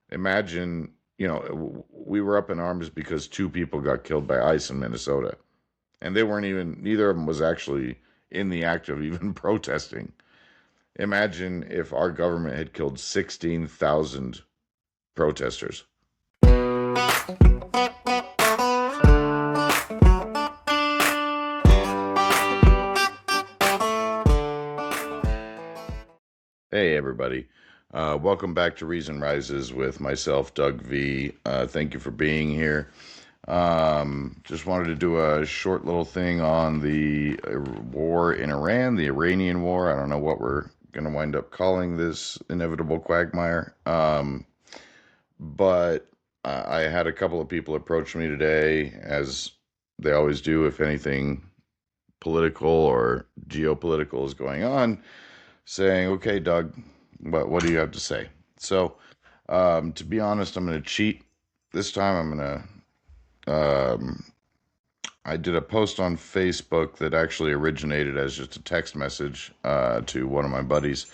Imagine, we were up in arms because two people got killed by ICE in Minnesota. And they weren't even, neither of them was actually in the act of even protesting. Imagine if our government had killed 16,000 protesters. Hey, everybody. Welcome back to Reason Rises with myself, Doug V. Thank you for being here. Just wanted to do a short little thing on the war in Iran, the Iranian war. I don't know what we're going to wind up calling this inevitable quagmire. But I had a couple of people approach me today, as they always do, if anything political or geopolitical is going on, saying, "Okay, Doug, what do you have to say?" So, to be honest, I'm going to cheat this time. I did a post on Facebook that actually originated as just a text message to one of my buddies.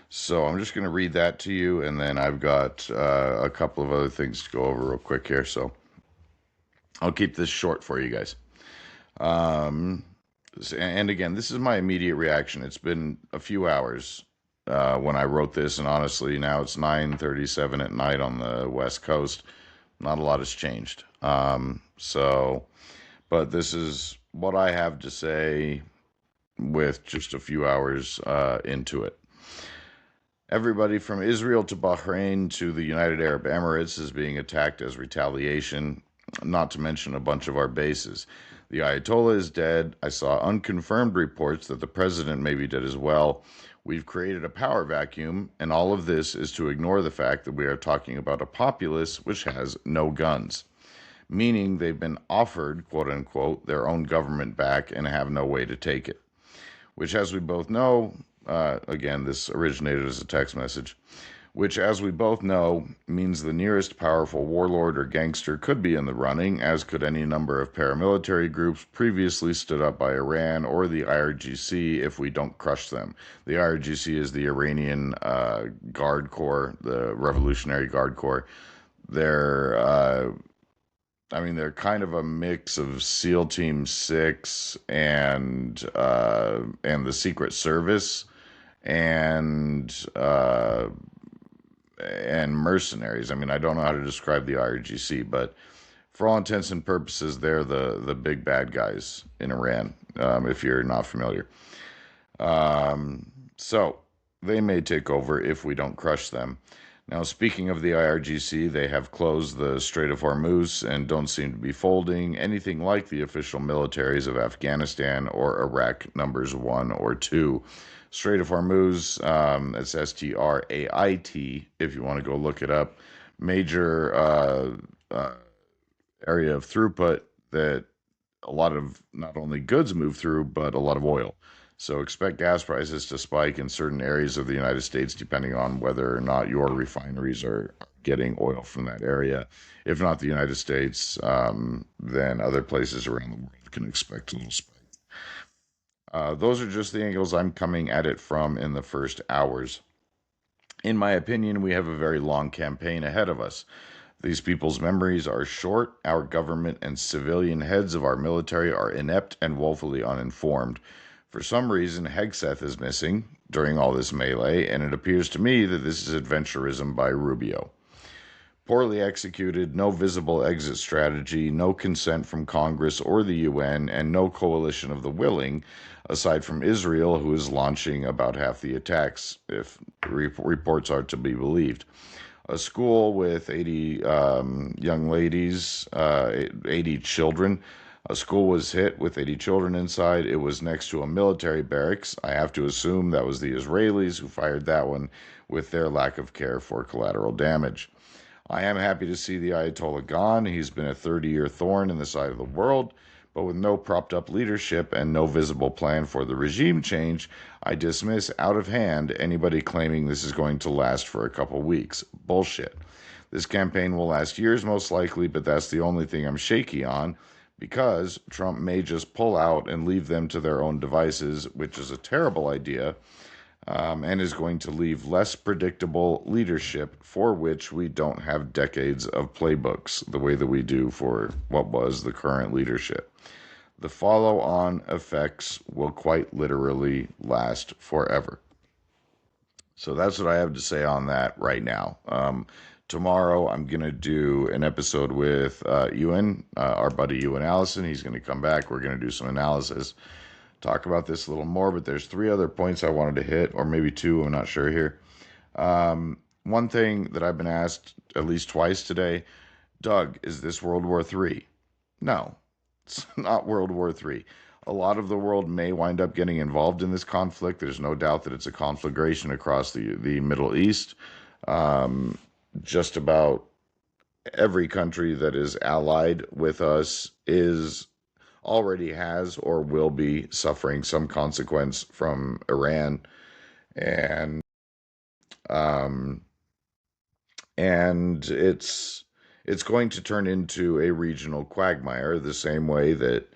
So I'm just going to read that to you, and then I've got a couple of other things to go over real quick here. So I'll keep this short for you guys. And again, this is my immediate reaction. It's been a few hours when I wrote this, and honestly, now it's 9:37 at night on the West Coast. Not a lot has changed. But this is what I have to say with just a few hours into it. Everybody from Israel to Bahrain to the United Arab Emirates is being attacked as retaliation, not to mention a bunch of our bases. The Ayatollah is dead. I saw unconfirmed reports that the president may be dead as well. We've created a power vacuum, and all of this is to ignore the fact that we are talking about a populace which has no guns, meaning they've been offered, quote unquote, their own government back and have no way to take it. Which, as we both know, again, this originated as a text message, which, as we both know, means the nearest powerful warlord or gangster could be in the running, as could any number of paramilitary groups previously stood up by Iran or the IRGC if we don't crush them. The IRGC is the Iranian Guard Corps, the Revolutionary Guard Corps. They're kind of a mix of SEAL Team 6 and the Secret Service and mercenaries. I mean, I don't know how to describe the IRGC, but for all intents and purposes, they're the big bad guys in Iran, if you're not familiar. So they may take over if we don't crush them. Now, speaking of the IRGC, they have closed the Strait of Hormuz and don't seem to be folding anything like the official militaries of Afghanistan or Iraq numbers 1 or 2. Strait of Hormuz, it's Strait, if you want to go look it up. Major area of throughput that a lot of not only goods move through, but a lot of oil. So expect gas prices to spike in certain areas of the United States, depending on whether or not your refineries are getting oil from that area. If not the United States, then other places around the world can expect a little spike. Those are just the angles I'm coming at it from in the first hours. In my opinion, we have a very long campaign ahead of us. These people's memories are short. Our government and civilian heads of our military are inept and woefully uninformed. For some reason, Hegseth is missing during all this melee, and it appears to me that this is adventurism by Rubio. Poorly executed, no visible exit strategy, no consent from Congress or the UN, and no coalition of the willing, aside from Israel, who is launching about half the attacks, if reports are to be believed. A school with 80 young ladies, 80 children. A school was hit with 80 children inside. It was next to a military barracks. I have to assume that was the Israelis who fired that one with their lack of care for collateral damage. I am happy to see the Ayatollah gone. He's been a 30-year thorn in the side of the world, but with no propped up leadership and no visible plan for the regime change, I dismiss out of hand anybody claiming this is going to last for a couple weeks. Bullshit. This campaign will last years most likely, but that's the only thing I'm shaky on, because Trump may just pull out and leave them to their own devices, which is a terrible idea. and is going to leave less predictable leadership for which we don't have decades of playbooks the way that we do for what was the current leadership. The follow on effects will quite literally last forever. So that's what I have to say on that right now. Tomorrow, I'm going to do an episode with Ewan, our buddy Ewan Allison. He's going to come back. We're going to do some analysis, talk about this a little more, but there's three other points I wanted to hit, or maybe two, I'm not sure here. One thing that I've been asked at least twice today, Doug, is this World War III? No, it's not World War III. A lot of the world may wind up getting involved in this conflict. There's no doubt that it's a conflagration across the Middle East. Just about every country that is allied with us is already has or will be suffering some consequence from Iran, and um, and it's going to turn into a regional quagmire the same way that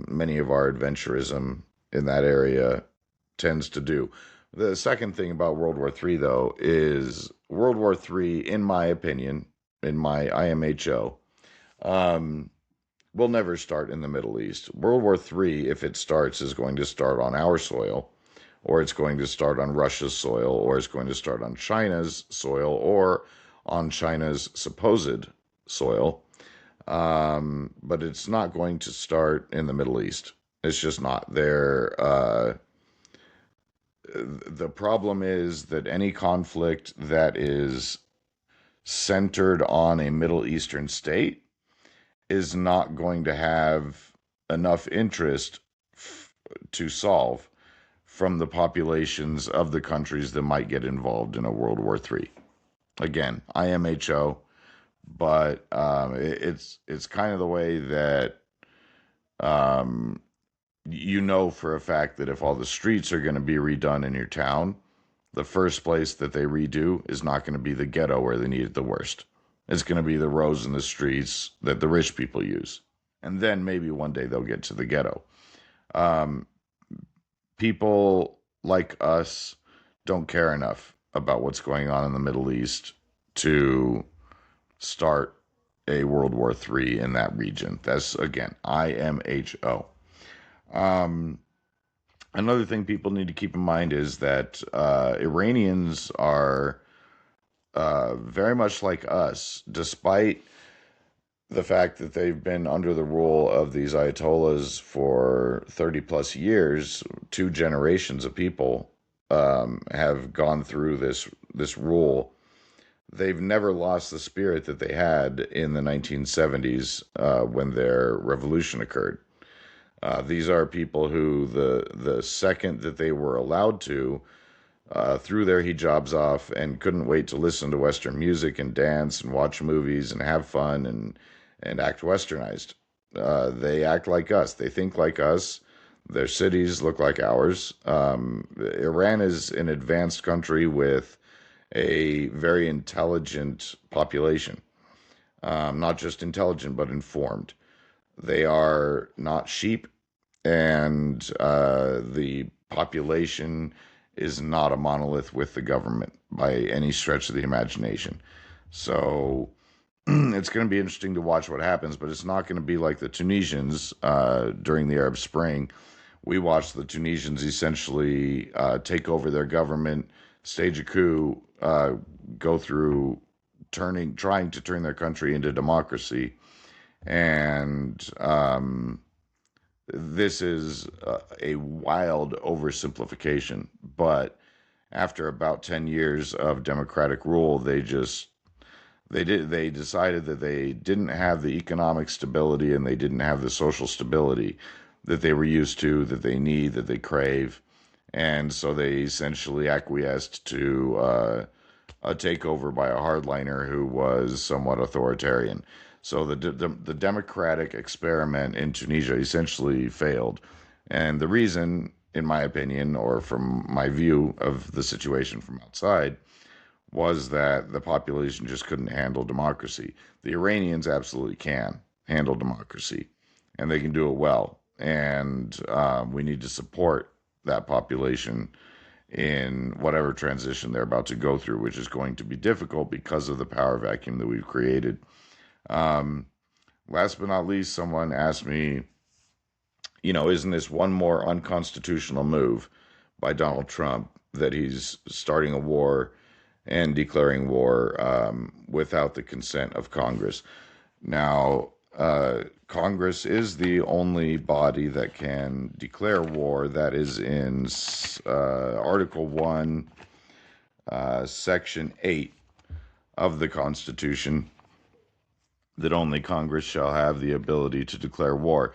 many of our adventurism in that area tends to do. The second thing about World War III, though, is World War III, in my opinion, in my IMHO, um, will never start in the Middle East. World War III, if it starts, is going to start on our soil, or it's going to start on Russia's soil, or it's going to start on China's soil, or on China's supposed soil. But it's not going to start in the Middle East. It's just not. The problem is that any conflict that is centered on a Middle Eastern state is not going to have enough interest to solve from the populations of the countries that might get involved in a World War III. Again, IMHO, but it's kind of the way that um, you know for a fact that if all the streets are going to be redone in your town, the first place that they redo is not going to be the ghetto where they need it the worst. It's going to be the roads and the streets that the rich people use. And then maybe one day they'll get to the ghetto. Um, People like us don't care enough about what's going on in the Middle East to start a World War III in that region. That's, again, IMHO. Um, Another thing people need to keep in mind is that Iranians are very much like us, despite the fact that they've been under the rule of these Ayatollahs for 30 plus years. Two generations of people have gone through this rule. They've never lost the spirit that they had in the 1970s when their revolution occurred. These are people who the second that they were allowed to threw their hijabs off and couldn't wait to listen to Western music and dance and watch movies and have fun and act westernized. They act like us. They think like us. Their cities look like ours. Iran is an advanced country with a very intelligent population. Not just intelligent, but informed. They are not sheep, and the population is not a monolith with the government by any stretch of the imagination. So it's going to be interesting to watch what happens, but it's not going to be like the Tunisians during the Arab Spring. We watched the Tunisians essentially take over their government, stage a coup, go through trying to turn their country into democracy, and this is a wild oversimplification, but after about 10 years of democratic rule, they decided that they didn't have the economic stability and they didn't have the social stability that they were used to, that they need, that they crave. And so they essentially acquiesced to a takeover by a hardliner who was somewhat authoritarian. So the democratic experiment in Tunisia essentially failed. And the reason, in my opinion, or from my view of the situation from outside, was that the population just couldn't handle democracy. The Iranians absolutely can handle democracy, and they can do it well. And we need to support that population in whatever transition they're about to go through, which is going to be difficult because of the power vacuum that we've created. Um, Last but not least, someone asked me, isn't this one more unconstitutional move by Donald Trump that he's starting a war and declaring war without the consent of Congress? Now, Congress is the only body that can declare war. That is in Article 1, Section 8 of the Constitution, that only Congress shall have the ability to declare war.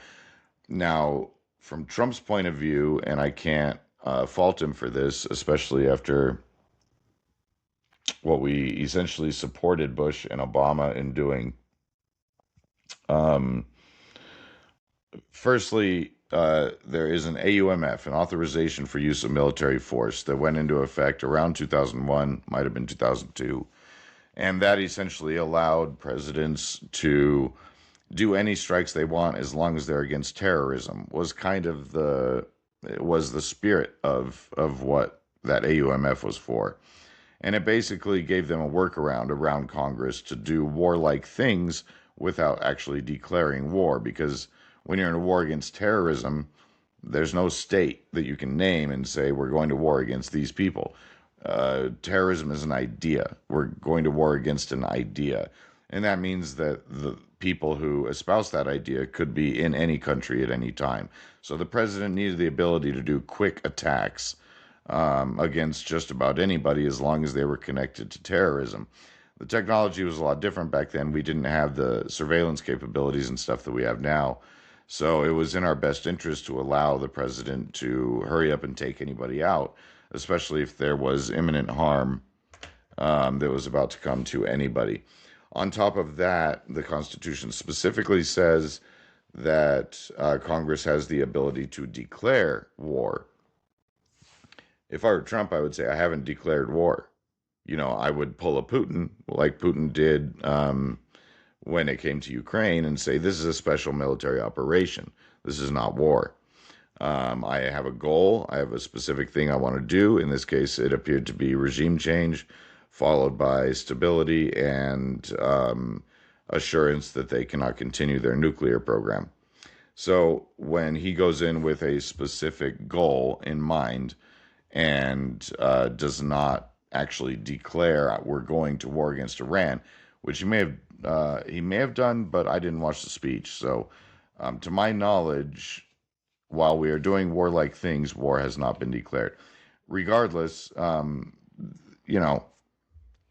Now, from Trump's point of view, and I can't fault him for this, especially after what we essentially supported Bush and Obama in doing. Um, Firstly, there is an AUMF, an authorization for use of military force, that went into effect around 2001, might have been 2002. And that essentially allowed presidents to do any strikes they want as long as they're against terrorism. It was the spirit of what that AUMF was for. And it basically gave them a workaround around Congress to do warlike things without actually declaring war, because when you're in a war against terrorism, there's no state that you can name and say, we're going to war against these people. Terrorism is an idea. We're going to war against an idea. And that means that the people who espouse that idea could be in any country at any time. So the president needed the ability to do quick attacks against just about anybody as long as they were connected to terrorism. The technology was a lot different back then. We didn't have the surveillance capabilities and stuff that we have now. So it was in our best interest to allow the president to hurry up and take anybody out, especially if there was imminent harm that was about to come to anybody. On top of that, the Constitution specifically says that Congress has the ability to declare war. If I were Trump, I would say, I haven't declared war. I would pull a Putin like Putin did when it came to Ukraine and say, this is a special military operation. This is not war. I have a goal. I have a specific thing I want to do. In this case, it appeared to be regime change, followed by stability and assurance that they cannot continue their nuclear program. So when he goes in with a specific goal in mind and does not actually declare we're going to war against Iran, which he may have done, but I didn't watch the speech. So, to my knowledge, while we are doing warlike things, war has not been declared. Regardless, you know,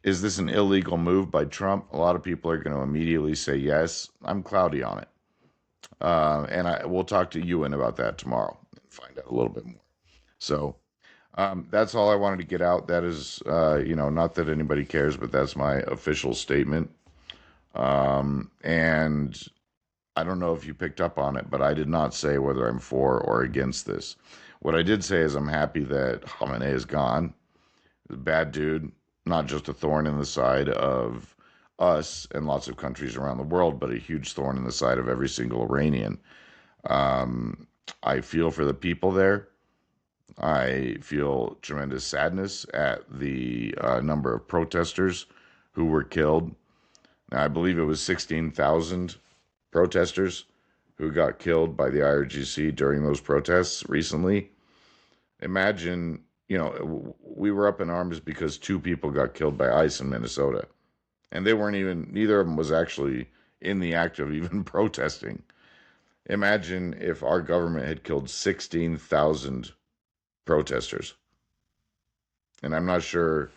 is this an illegal move by Trump? A lot of people are going to immediately say yes. I'm cloudy on it, and we'll talk to Ewan about that tomorrow and find out a little bit more. So. That's all I wanted to get out. That is, not that anybody cares, but that's my official statement. And I don't know if you picked up on it, but I did not say whether I'm for or against this. What I did say is I'm happy that Khamenei is gone. He's a bad dude, not just a thorn in the side of us and lots of countries around the world, but a huge thorn in the side of every single Iranian. I feel for the people there. I feel tremendous sadness at the number of protesters who were killed. Now, I believe it was 16,000 protesters who got killed by the IRGC during those protests recently. Imagine, we were up in arms because two people got killed by ICE in Minnesota. And neither of them was actually in the act of even protesting. Imagine if our government had killed 16,000 protesters. And I'm not sure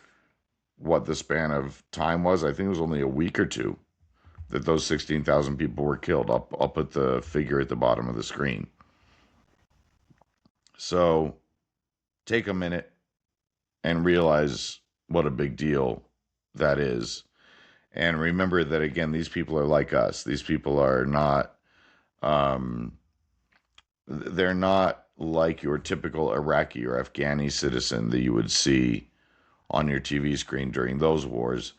what the span of time was. I think it was only a week or two that those 16,000 people were killed. I'll put the figure at the bottom of the screen. So take a minute and realize what a big deal that is. And remember that, again, these people are like us. These people are not, they're not like your typical Iraqi or Afghani citizen that you would see on your TV screen during those wars.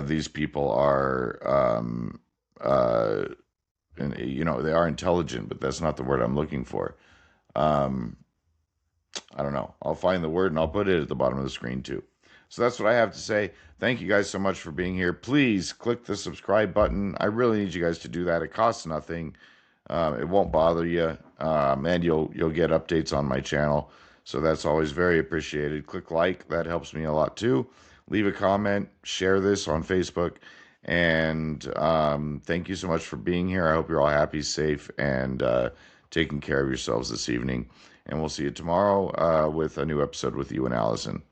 These people are, they are intelligent, but that's not the word I'm looking for. I don't know. I'll find the word and I'll put it at the bottom of the screen too. So that's what I have to say. Thank you guys so much for being here. Please click the subscribe button. I really need you guys to do that. It costs nothing. It won't bother you, and you'll get updates on my channel. So that's always very appreciated. Click like, that helps me a lot too. Leave a comment, share this on Facebook, and thank you so much for being here. I hope you're all happy, safe, and taking care of yourselves this evening. And we'll see you tomorrow with a new episode with you and Allison.